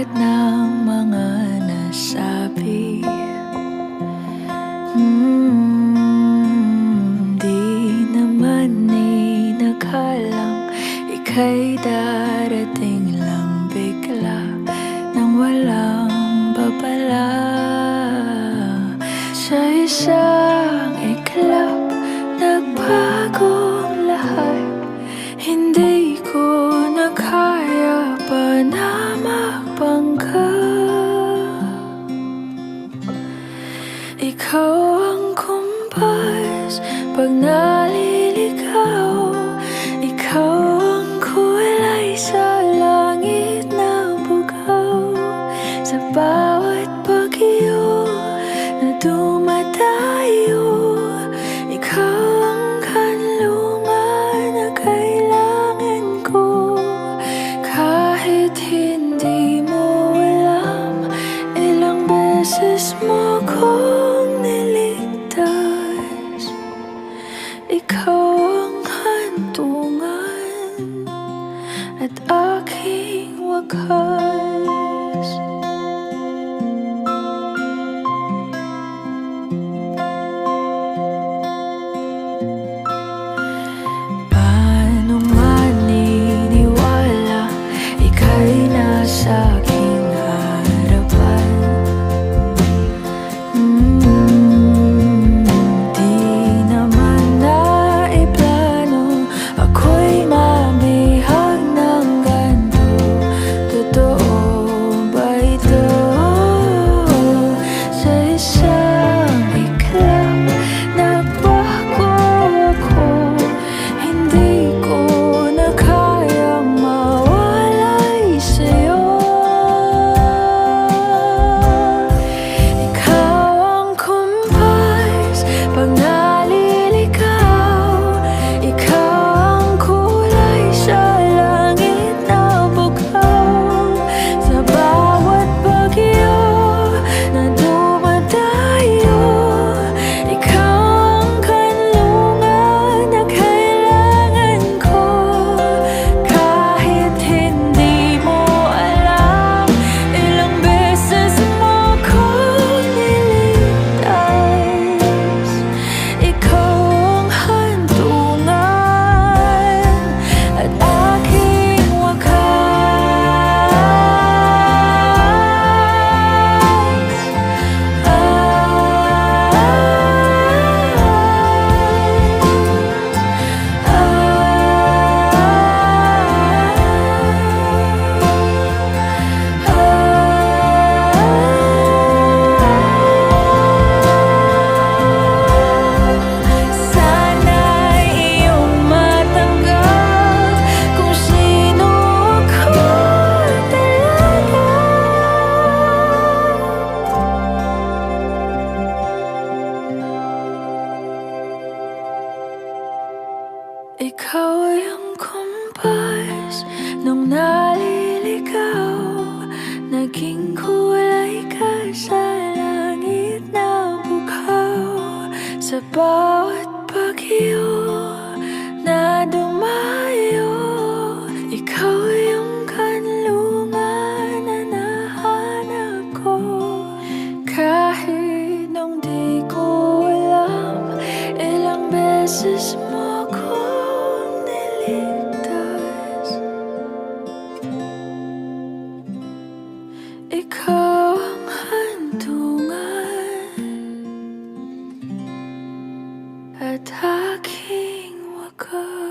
lahat ng mga nasabi. Di naman inakalang ika'y darating lang bigla nang walang babala. Sa isang iglap, nagbagong lahat. Hindi ko na kaya pa na magpangga. Ikaw ang kumpas pag naliligaw. Ikaw ang kulay sa langit na bugaw. Sa bawat bagyo na dumadayo, ikaw ang kanlungan na kailangan ko. Kahit hindi mo alam, ilang beses mo kong niligtas. Ikaw ang hantungan at aking wakas. Paano maniniwala ika'y nasa aking harapan? Di naman naiplano, ako'y mamihag ng ganito. Totoo ba ito? Sa isang iglap, nagbago ako. Hindi ko na kayang mawalay sa'yo. Ikaw ang kumpas pag naliligaw. Ikaw ang kulay sa langit na bugaw. Sa bawat bagyo na dumadayo, ikaw ang kanlungan na kailangan ko. Kahit hindi mo alam, ilang beses mo kong niligtas. Ikaw ang hantungan at aking wakas. Sana'y iyong matanggap kung sino ako talaga. Ikaw ang kumpas nung naliligaw. Naging kulay ka sa langit na bugaw. Sa bawat bagyo na dumayo, ikaw yung kanlungan na nahanap ko. Kahit nung di ko alam, ilang beses mo kong niligtas. Ikaw ang hantungan at aking wakas.